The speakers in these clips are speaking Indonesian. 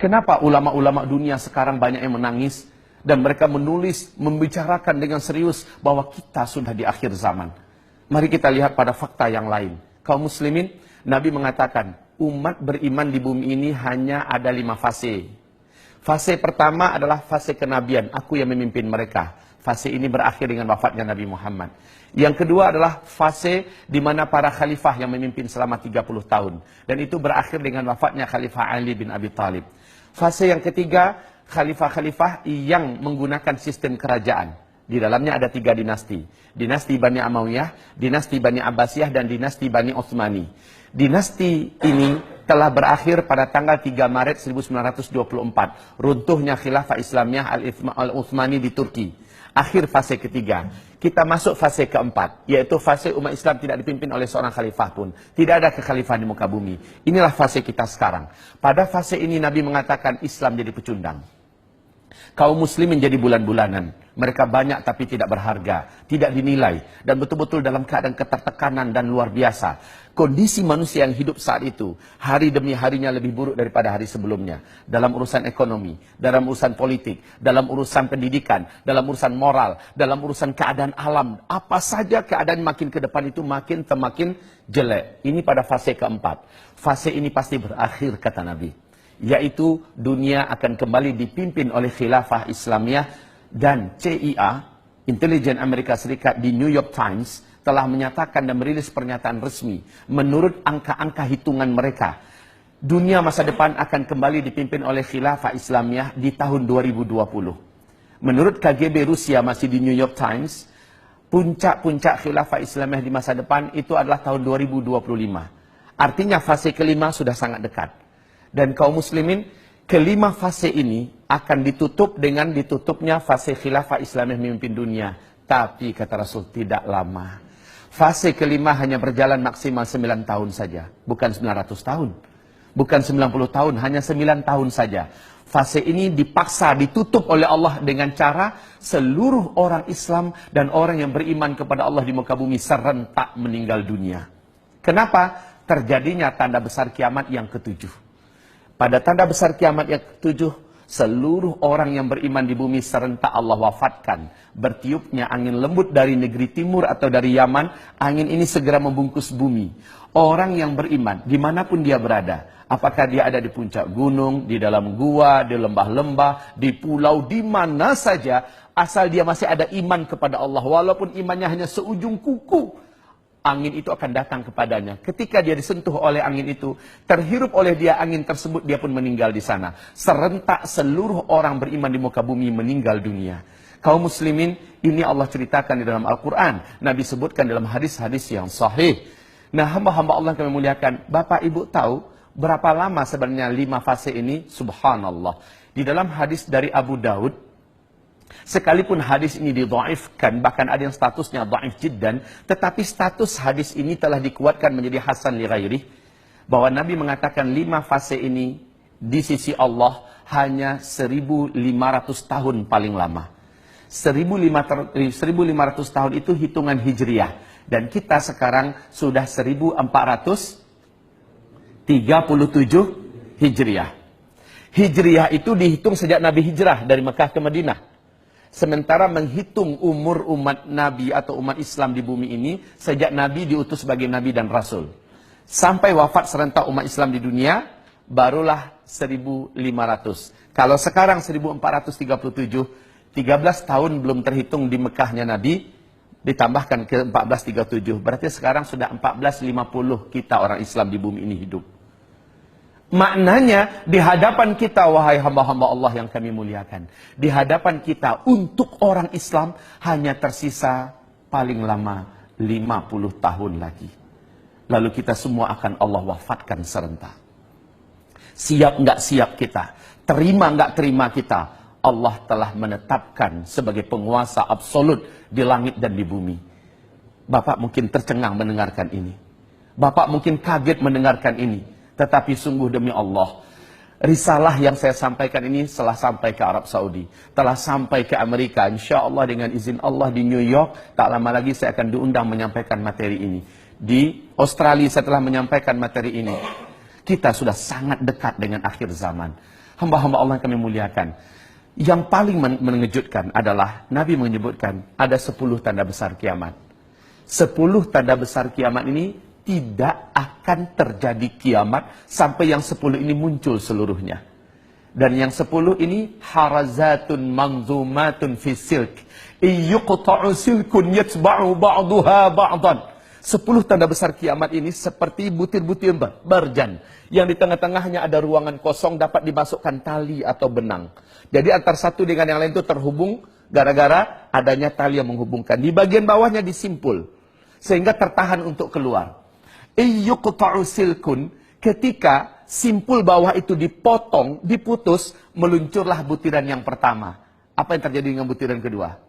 Kenapa ulama-ulama dunia sekarang banyak yang menangis dan mereka menulis, membicarakan dengan serius bahwa kita sudah di akhir zaman. Mari kita lihat pada fakta yang lain. Kaum muslimin, Nabi mengatakan, umat beriman di bumi ini hanya ada 5 fase. Fase pertama adalah fase kenabian, aku yang memimpin mereka. Fase ini berakhir dengan wafatnya Nabi Muhammad. Yang kedua adalah fase di mana para khalifah yang memimpin selama 30 tahun. Dan itu berakhir dengan wafatnya Khalifah Ali bin Abi Thalib. Fase yang ketiga, khalifah-khalifah yang menggunakan sistem kerajaan. Di dalamnya ada 3 dinasti. Dinasti Bani Amawiyyah, dinasti Bani Abbasiyah, dan dinasti Bani Utsmani. Dinasti ini telah berakhir pada tanggal 3 Maret 1924. Runtuhnya khilafah Islamiyah Al-Utsmani di Turki. Akhir fase ketiga. Kita masuk fase keempat, yaitu fase umat Islam tidak dipimpin oleh seorang khalifah pun. Tidak ada kekhalifahan di muka bumi. Inilah fase kita sekarang. Pada fase ini Nabi mengatakan Islam jadi pecundang. Kaum muslimin jadi bulan-bulanan. Mereka banyak tapi tidak berharga, tidak dinilai, dan betul-betul dalam keadaan ketertekanan dan luar biasa. Kondisi manusia yang hidup saat itu, hari demi harinya lebih buruk daripada hari sebelumnya. Dalam urusan ekonomi, dalam urusan politik, dalam urusan pendidikan, dalam urusan moral, dalam urusan keadaan alam. Apa saja keadaan makin ke depan itu makin jelek. Ini pada fase keempat. Fase ini pasti berakhir, kata Nabi. Yaitu dunia akan kembali dipimpin oleh khilafah Islamiyah. Dan CIA, Intelijen Amerika Serikat di New York Times, telah menyatakan dan merilis pernyataan resmi. Menurut angka-angka hitungan mereka, dunia masa depan akan kembali dipimpin oleh khilafah Islamiyah di tahun 2020. Menurut KGB Rusia, masih di New York Times, puncak-puncak khilafah Islamiyah di masa depan itu adalah tahun 2025. Artinya fase kelima sudah sangat dekat. Dan kaum muslimin, kelima fase ini akan ditutup dengan ditutupnya fase khilafah Islamiyah memimpin dunia. Tapi kata Rasul, tidak lama. Fase kelima hanya berjalan maksimal 9 tahun saja. Bukan 900 tahun. Bukan 90 tahun, hanya 9 tahun saja. Fase ini dipaksa, ditutup oleh Allah dengan cara seluruh orang Islam dan orang yang beriman kepada Allah di muka bumi serentak meninggal dunia. Kenapa? Terjadinya tanda besar kiamat yang ketujuh. Pada tanda besar kiamat yang ketujuh, seluruh orang yang beriman di bumi serentak Allah wafatkan. Bertiupnya angin lembut dari negeri timur atau dari Yaman, angin ini segera membungkus bumi. Orang yang beriman, dimanapun dia berada, apakah dia ada di puncak gunung, di dalam gua, di lembah-lembah, di pulau, di mana saja, asal dia masih ada iman kepada Allah, walaupun imannya hanya seujung kuku, angin itu akan datang kepadanya. Ketika dia disentuh oleh angin itu, terhirup oleh dia angin tersebut, dia pun meninggal di sana. Serentak seluruh orang beriman di muka bumi meninggal dunia. Kaum muslimin, ini Allah ceritakan di dalam Al-Quran. Nabi sebutkan dalam hadis-hadis yang sahih. Nah, hamba-hamba Allah yang kami muliakan, Bapak Ibu tahu berapa lama sebenarnya 5 fase ini? Subhanallah. Di dalam hadis dari Abu Daud, sekalipun hadis ini didhaifkan, bahkan ada yang statusnya dhaif jiddan, tetapi status hadis ini telah dikuatkan menjadi hasan li ghairih, bahwa Nabi mengatakan 5 fase ini di sisi Allah hanya 1.500 tahun paling lama. 1.500 tahun itu hitungan hijriah, dan kita sekarang sudah 1437 hijriah. Hijriah itu dihitung sejak Nabi hijrah dari Mekah ke Madinah. Sementara menghitung umur umat Nabi atau umat Islam di bumi ini sejak Nabi diutus sebagai Nabi dan Rasul. Sampai wafat serentak umat Islam di dunia, barulah 1.500. Kalau sekarang 1437, 13 tahun belum terhitung di Mekahnya Nabi, ditambahkan ke 1437. Berarti sekarang sudah 1450 kita orang Islam di bumi ini hidup. Maknanya, di hadapan kita, wahai hamba-hamba Allah yang kami muliakan, di hadapan kita untuk orang Islam hanya tersisa paling lama 50 tahun lagi. Lalu kita semua akan Allah wafatkan serentak. Siap nggak siap kita, terima nggak terima kita, Allah telah menetapkan sebagai penguasa absolut di langit dan di bumi. Bapak mungkin tercengang mendengarkan ini. Bapak mungkin kaget mendengarkan ini. Tetapi sungguh demi Allah, risalah yang saya sampaikan ini telah sampai ke Arab Saudi, telah sampai ke Amerika. Insya Allah dengan izin Allah di New York, tak lama lagi saya akan diundang menyampaikan materi ini. Di Australia saya telah menyampaikan materi ini. Kita sudah sangat dekat dengan akhir zaman. Hamba-hamba Allah yang kami muliakan. Yang paling mengejutkan adalah Nabi menyebutkan ada 10 tanda besar kiamat. 10 tanda besar kiamat ini tidak akan terjadi kiamat sampai yang 10 ini muncul seluruhnya. Dan yang 10 ini harazatun manzumatun fi silk. Iyuqta'u silkun yatba'u ba'duha ba'dan. 10 tanda besar kiamat ini seperti butir-butir berjan. Yang di tengah-tengahnya ada ruangan kosong dapat dimasukkan tali atau benang. Jadi antara satu dengan yang lain itu terhubung gara-gara adanya tali yang menghubungkan. Di bagian bawahnya disimpul. Sehingga tertahan untuk keluar. Iyuqta'u silkun, ketika simpul bawah itu dipotong, diputus, meluncurlah butiran yang pertama. Apa yang terjadi dengan butiran kedua?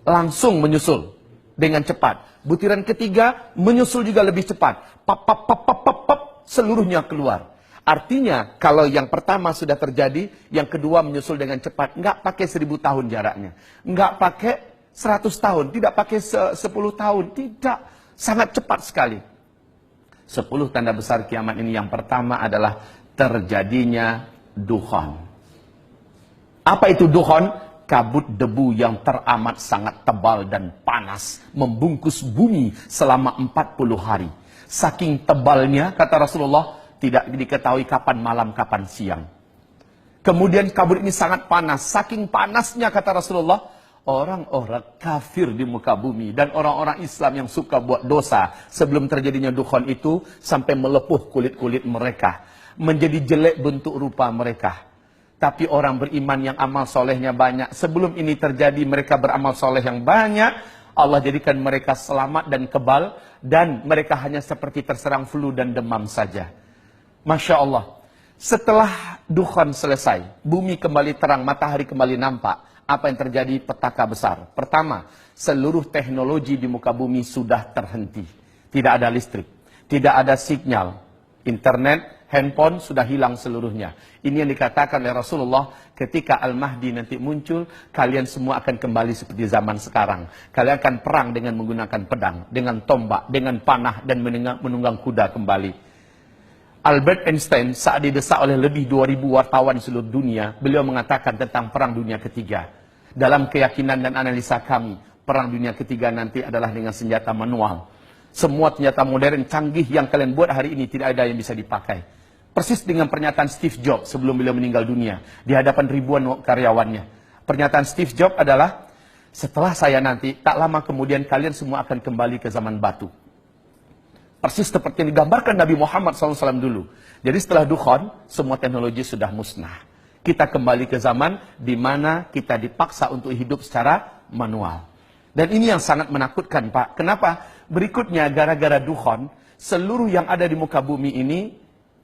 Langsung menyusul dengan cepat. Butiran ketiga menyusul juga lebih cepat. Pap, pap, pap, pap, pap, pap, seluruhnya keluar. Artinya, kalau yang pertama sudah terjadi, yang kedua menyusul dengan cepat. Nggak pakai 1000 tahun jaraknya. Nggak pakai 100 tahun. Tidak pakai 10 tahun. Tidak. Sangat cepat sekali. 10 tanda besar kiamat ini yang pertama adalah terjadinya dukhan. Apa itu dukhan? Kabut debu yang teramat sangat tebal dan panas. Membungkus bumi selama 40 hari. Saking tebalnya, kata Rasulullah, tidak diketahui kapan malam, kapan siang. Kemudian kabut ini sangat panas. Saking panasnya, kata Rasulullah, orang-orang kafir di muka bumi dan orang-orang Islam yang suka buat dosa sebelum terjadinya dukhan itu sampai melepuh kulit-kulit mereka, menjadi jelek bentuk rupa mereka. Tapi orang beriman yang amal solehnya banyak, sebelum ini terjadi mereka beramal soleh yang banyak, Allah jadikan mereka selamat dan kebal, dan mereka hanya seperti terserang flu dan demam saja. Masya Allah. Setelah dukhan selesai, bumi kembali terang, matahari kembali nampak. Apa yang terjadi? Petaka besar. Pertama, seluruh teknologi di muka bumi sudah terhenti. Tidak ada listrik, tidak ada sinyal. Internet, handphone sudah hilang seluruhnya. Ini yang dikatakan oleh Rasulullah, ketika Al-Mahdi nanti muncul, kalian semua akan kembali seperti zaman sekarang. Kalian akan perang dengan menggunakan pedang, dengan tombak, dengan panah, dan menunggang kuda kembali. Albert Einstein saat didesak oleh lebih 2000 wartawan di seluruh dunia, beliau mengatakan tentang perang dunia ketiga. Dalam keyakinan dan analisa kami, perang dunia ketiga nanti adalah dengan senjata manual. Semua senjata modern canggih yang kalian buat hari ini tidak ada yang bisa dipakai. Persis dengan pernyataan Steve Jobs sebelum beliau meninggal dunia di hadapan ribuan karyawannya. Pernyataan Steve Jobs adalah, setelah saya nanti, tak lama kemudian kalian semua akan kembali ke zaman batu. Persis seperti yang digambarkan Nabi Muhammad SAW dulu. Jadi setelah dukhan, semua teknologi sudah musnah. Kita kembali ke zaman di mana kita dipaksa untuk hidup secara manual. Dan ini yang sangat menakutkan, Pak. Kenapa? Berikutnya, gara-gara dukhan, seluruh yang ada di muka bumi ini,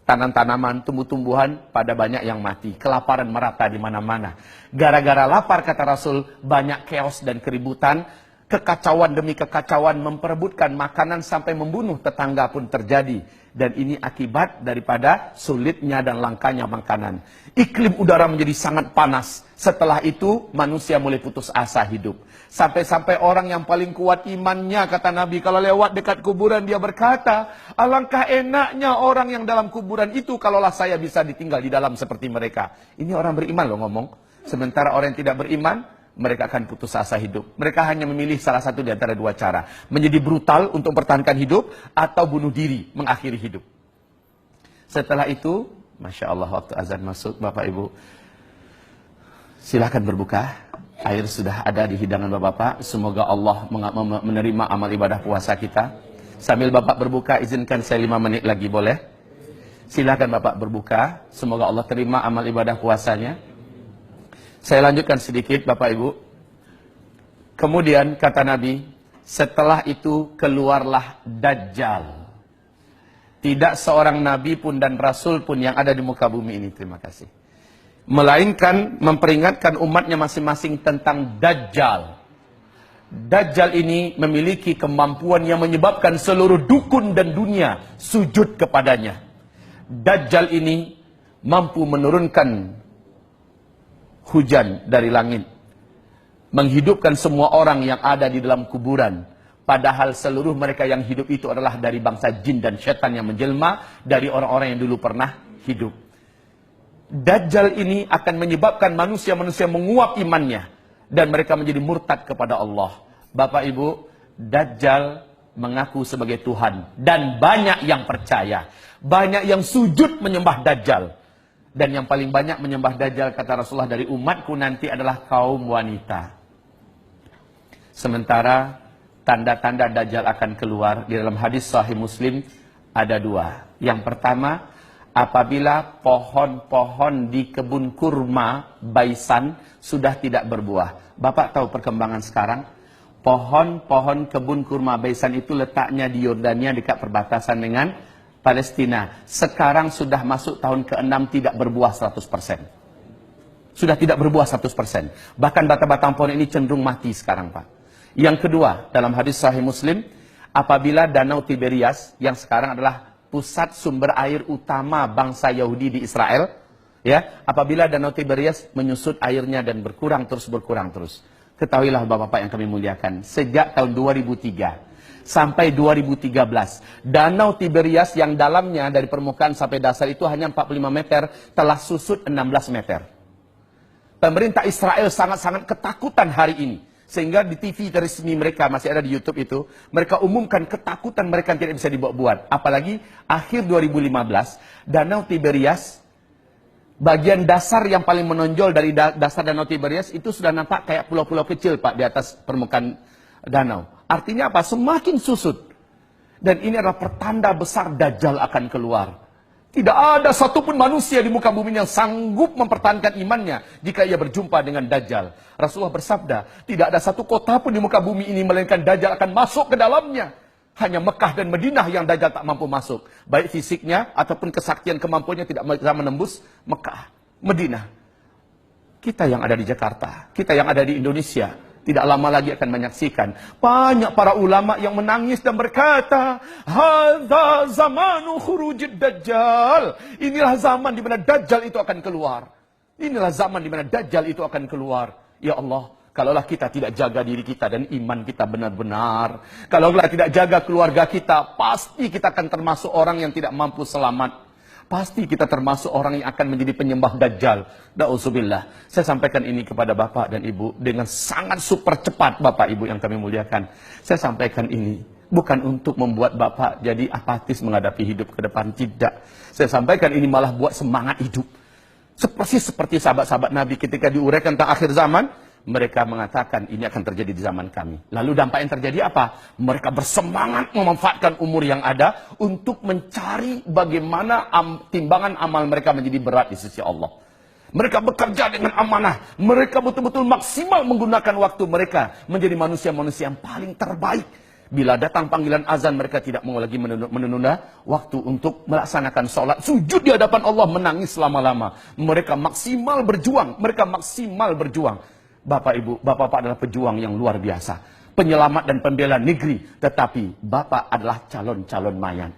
tanam-tanaman, tumbuh-tumbuhan, pada banyak yang mati. Kelaparan merata di mana-mana. Gara-gara lapar, kata Rasul, banyak chaos dan keributan. Kekacauan demi kekacauan, memperebutkan makanan sampai membunuh tetangga pun terjadi. Dan ini akibat daripada sulitnya dan langkanya makanan. Iklim udara menjadi sangat panas. Setelah itu, manusia mulai putus asa hidup. Sampai-sampai orang yang paling kuat imannya, kata Nabi, kalau lewat dekat kuburan, dia berkata, alangkah enaknya orang yang dalam kuburan itu, kalaulah saya bisa ditinggal di dalam seperti mereka. Ini orang beriman loh ngomong. Sementara orang yang tidak beriman, mereka akan putus asa hidup. Mereka hanya memilih salah satu di antara dua cara. Menjadi brutal untuk mempertahankan hidup, atau bunuh diri, mengakhiri hidup. Setelah itu, Masya Allah, waktu azan masuk, Bapak Ibu, silakan berbuka. Air sudah ada di hidangan Bapak-Bapak. Semoga Allah menerima amal ibadah puasa kita. Sambil Bapak berbuka, izinkan saya 5 menit lagi, boleh? Silakan Bapak berbuka. Semoga Allah terima amal ibadah puasanya. Saya lanjutkan sedikit, Bapak Ibu. Kemudian kata Nabi, setelah itu keluarlah Dajjal. Tidak seorang Nabi pun dan Rasul pun yang ada di muka bumi ini, terima kasih, melainkan memperingatkan umatnya masing-masing tentang Dajjal. Dajjal ini memiliki kemampuan yang menyebabkan seluruh dukun dan dunia sujud kepadanya. Dajjal ini mampu menurunkan hujan dari langit, menghidupkan semua orang yang ada di dalam kuburan, padahal seluruh mereka yang hidup itu adalah dari bangsa jin dan setan yang menjelma, dari orang-orang yang dulu pernah hidup. Dajjal ini akan menyebabkan manusia-manusia menguap imannya dan mereka menjadi murtad kepada Allah. Bapak Ibu, Dajjal mengaku sebagai Tuhan dan banyak yang percaya. Banyak yang sujud menyembah Dajjal. Dan yang paling banyak menyembah Dajjal, kata Rasulullah, dari umatku nanti adalah kaum wanita. Sementara tanda-tanda Dajjal akan keluar di dalam hadis Sahih Muslim ada dua. Yang pertama, apabila pohon-pohon di kebun kurma Baisan sudah tidak berbuah. Bapak tahu perkembangan sekarang? Pohon-pohon kebun kurma Baisan itu letaknya di Yordania dekat perbatasan dengan Palestina. Sekarang sudah masuk tahun ke-6 tidak berbuah 100%. Sudah tidak berbuah 100%. Bahkan batang-batang pohon ini cenderung mati sekarang, Pak. Yang kedua, dalam hadis Sahih Muslim, apabila Danau Tiberias yang sekarang adalah pusat sumber air utama bangsa Yahudi di Israel, ya, apabila Danau Tiberias menyusut airnya dan berkurang terus. Ketahuilah Bapak-bapak yang kami muliakan, sejak tahun 2003 sampai 2013, Danau Tiberias yang dalamnya dari permukaan sampai dasar itu hanya 45 meter, telah susut 16 meter. Pemerintah Israel sangat-sangat ketakutan hari ini. Sehingga di TV resmi mereka, masih ada di YouTube itu, mereka umumkan ketakutan mereka tidak bisa dibuat. Apalagi akhir 2015, Danau Tiberias, bagian dasar yang paling menonjol dari dasar Danau Tiberias itu sudah nampak kayak pulau-pulau kecil, Pak, di atas permukaan danau. Artinya apa? Semakin susut. Dan ini adalah pertanda besar Dajjal akan keluar. Tidak ada satupun manusia di muka bumi yang sanggup mempertahankan imannya jika ia berjumpa dengan Dajjal. Rasulullah bersabda, tidak ada satu kota pun di muka bumi ini melainkan Dajjal akan masuk ke dalamnya. Hanya Mekah dan Madinah yang Dajjal tak mampu masuk. Baik fisiknya ataupun kesaktian kemampuannya tidak bisa menembus Mekah, Madinah. Kita yang ada di Jakarta, kita yang ada di Indonesia, tidak lama lagi akan menyaksikan banyak para ulama yang menangis dan berkata, "Hadza zamanu khurujid Dajjal." Inilah zaman di mana Dajjal itu akan keluar. Inilah zaman di mana Dajjal itu akan keluar. Ya Allah, kalaulah kita tidak jaga diri kita dan iman kita benar-benar, kalaulah tidak jaga keluarga kita, pasti kita akan termasuk orang yang tidak mampu selamat. Pasti kita termasuk orang yang akan menjadi penyembah Dajjal. Na'udzubillah. Saya sampaikan ini kepada Bapak dan Ibu dengan sangat super cepat, Bapak Ibu yang kami muliakan. Saya sampaikan ini bukan untuk membuat Bapak jadi apatis menghadapi hidup ke depan, tidak. Saya sampaikan ini malah buat semangat hidup. Seperti sahabat-sahabat Nabi ketika diuraikan tentang akhir zaman, mereka mengatakan ini akan terjadi di zaman kami. Lalu dampak yang terjadi apa? Mereka bersemangat memanfaatkan umur yang ada untuk mencari bagaimana timbangan amal mereka menjadi berat di sisi Allah. Mereka bekerja dengan amanah. Mereka betul-betul maksimal menggunakan waktu mereka menjadi manusia-manusia yang paling terbaik. Bila datang panggilan azan, mereka tidak mau lagi menunda waktu untuk melaksanakan sholat. Sujud di hadapan Allah, menangis lama-lama. Mereka maksimal berjuang. Bapak Ibu, Bapak-bapak adalah pejuang yang luar biasa. Penyelamat dan pembela negeri. Tetapi Bapak adalah calon-calon mayat.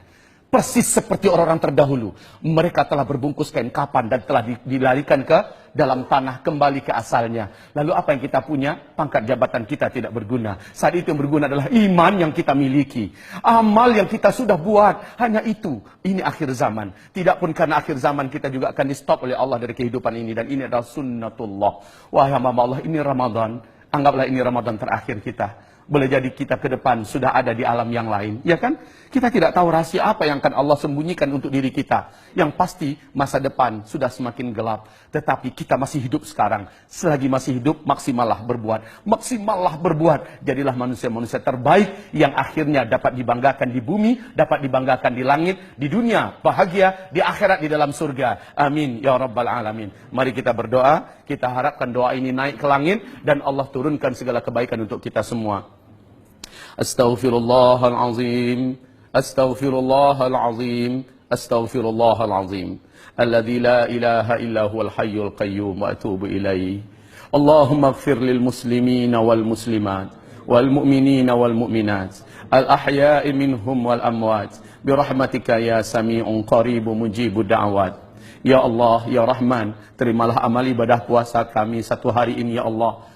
Persis seperti orang-orang terdahulu. Mereka telah berbungkus kain kapan dan telah dilarikan ke dalam tanah, kembali ke asalnya. Lalu apa yang kita punya? Pangkat jabatan kita tidak berguna. Saat itu yang berguna adalah iman yang kita miliki. Amal yang kita sudah buat. Hanya itu. Ini akhir zaman. Tidak pun karena akhir zaman kita juga akan di stop oleh Allah dari kehidupan ini. Dan ini adalah sunnatullah. Wahai hamba Allah, ini Ramadan. Anggaplah ini Ramadan terakhir kita. Boleh jadi kita ke depan sudah ada di alam yang lain, ya kan? Kita tidak tahu rahasia apa yang akan Allah sembunyikan untuk diri kita. Yang pasti masa depan sudah semakin gelap. Tetapi kita masih hidup sekarang. Selagi masih hidup, maksimallah berbuat. Maksimallah berbuat. Jadilah manusia-manusia terbaik yang akhirnya dapat dibanggakan di bumi, dapat dibanggakan di langit, di dunia, bahagia, di akhirat, di dalam surga. Amin, ya Rabbal Alamin. Mari kita berdoa. Kita harapkan doa ini naik ke langit dan Allah turunkan segala kebaikan untuk kita semua. Astaghfirullahalazim, astaghfirullahalazim, astaghfirullahalazim. Alladzi la ilaha illa huwal hayyul qayyum wa atubu ilaih. Allahumma ighfir lil muslimina wal muslimat wal mu'minina wal mu'minat al ahya'i minhum wal amwat birahmatika ya sami'un qaribu mujibu da'wat. Ya Allah, ya Rahman, terimalah amal ibadah puasa kami satu hari ini ya Allah.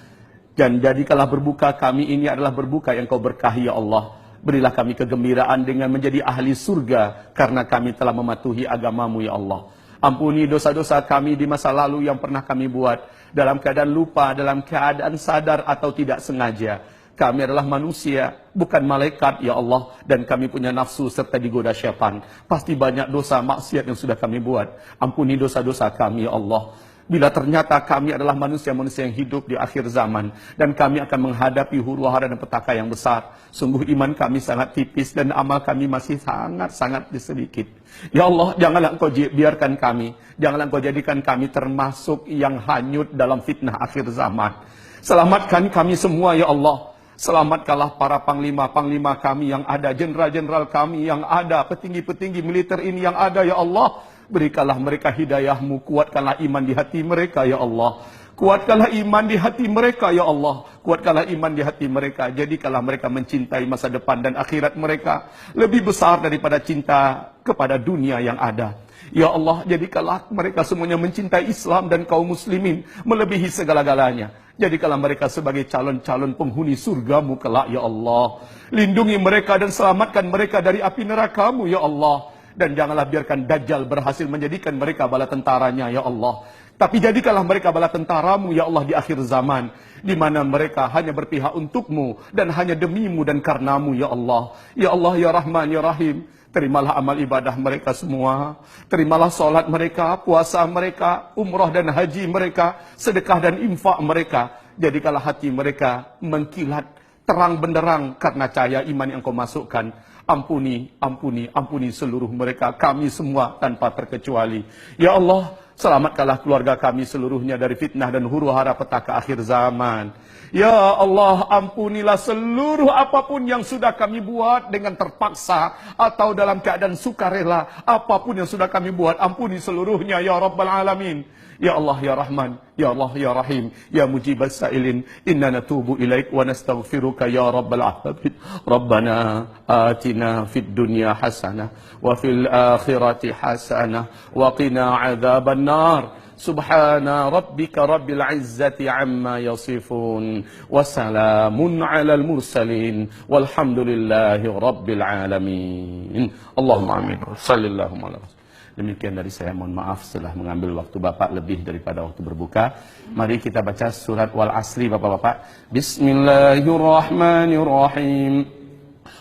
Dan jadikanlah berbuka kami ini adalah berbuka yang kau berkahi ya Allah. Berilah kami kegembiraan dengan menjadi ahli surga karena kami telah mematuhi agamamu ya Allah. Ampuni dosa-dosa kami di masa lalu yang pernah kami buat. Dalam keadaan lupa, dalam keadaan sadar atau tidak sengaja. Kami adalah manusia, bukan malaikat, ya Allah. Dan kami punya nafsu serta digoda syaitan. Pasti banyak dosa maksiat yang sudah kami buat. Ampuni dosa-dosa kami, ya Allah. Bila ternyata kami adalah manusia-manusia yang hidup di akhir zaman. Dan kami akan menghadapi huru-hara dan petaka yang besar. Sungguh iman kami sangat tipis dan amal kami masih sangat-sangat sedikit. Ya Allah, janganlah Engkau biarkan kami. Janganlah Engkau jadikan kami termasuk yang hanyut dalam fitnah akhir zaman. Selamatkan kami semua, ya Allah. Selamatkanlah para panglima-panglima kami yang ada, jenderal-jenderal kami yang ada, petinggi-petinggi militer ini yang ada, ya Allah. Berikanlah mereka hidayah-Mu, kuatkanlah iman di hati mereka, ya Allah. Kuatkanlah iman di hati mereka, ya Allah. Kuatkanlah iman di hati mereka. Jadikanlah mereka mencintai masa depan dan akhirat mereka lebih besar daripada cinta kepada dunia yang ada. Ya Allah, jadikanlah mereka semuanya mencintai Islam dan kaum muslimin melebihi segala-galanya. Jadikanlah mereka sebagai calon-calon penghuni surga-Mu kelak, ya Allah. Lindungi mereka dan selamatkan mereka dari api neraka-Mu, ya Allah. Dan janganlah biarkan Dajjal berhasil menjadikan mereka bala tentaranya, ya Allah. Tapi jadikanlah mereka bala tentara-Mu, ya Allah, di akhir zaman. Di mana mereka hanya berpihak untuk-Mu dan hanya demi-Mu dan karena-Mu, ya Allah. Ya Allah, ya Rahman, ya Rahim. Terimalah amal ibadah mereka semua. Terimalah solat mereka, puasa mereka, umrah dan haji mereka, sedekah dan infak mereka. Jadikanlah hati mereka mengkilat terang benderang karena cahaya iman yang Kau masukkan. Ampuni, ampuni, ampuni seluruh mereka, kami semua tanpa terkecuali. Ya Allah, selamatkanlah keluarga kami seluruhnya dari fitnah dan huru-hara petaka akhir zaman. Ya Allah, ampunilah seluruh apapun yang sudah kami buat dengan terpaksa atau dalam keadaan sukarela. Apapun yang sudah kami buat, ampuni seluruhnya, ya Rabbal Alamin. Ya Allah, ya Rahman, ya Allah, ya Rahim, ya Mujibas Sa'ilin, inna natubu ilaik wa nastaghfiruka ya Rabbal Alamin. Rabbana atina fid dunya hasanah wa fil akhirati hasanah wa qina adzaban nar. Subhana rabbika rabbil izzati amma yasifun wa salamun alal mursalin walhamdulillahi rabbil alamin. Allahumma amin. Sallallahu alaihi wasallam. Demikian dari saya, mohon maaf setelah mengambil waktu Bapak lebih daripada waktu berbuka. Mari kita baca surat Wal Asri, Bapak-bapak. Bismillahirrahmanirrahim.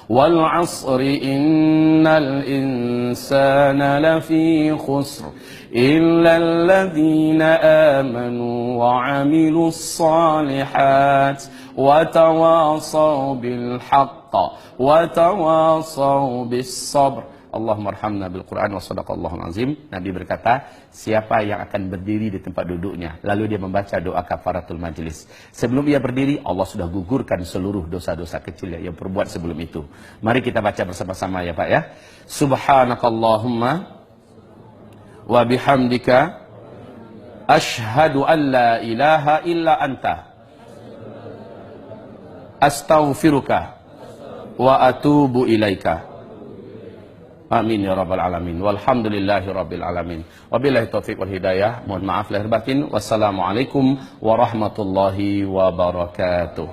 Wal asri innal insana lafi khusr illa alladhina amanu wa amilus salihat wa tawasaw bil haqq wa tawasaw bis sabr. Allahumma arhamna bil Quran wa sadaqallahul azim. Nabi berkata, siapa yang akan berdiri di tempat duduknya lalu dia membaca doa kafaratul majlis, sebelum ia berdiri Allah sudah gugurkan seluruh dosa-dosa kecil yang perbuat sebelum itu. Mari kita baca bersama-sama ya Pak ya. Subhanakallahumma wa bihamdika asyhadu an la ilaha illa anta astaghfiruka wa atubu ilaika. Amin ya rabbal alamin. Walhamdulillahi rabbil alamin. Wabillahi taufiq wal hidayah. Mohon maaf lahir batin. Wassalamualaikum warahmatullahi wabarakatuh.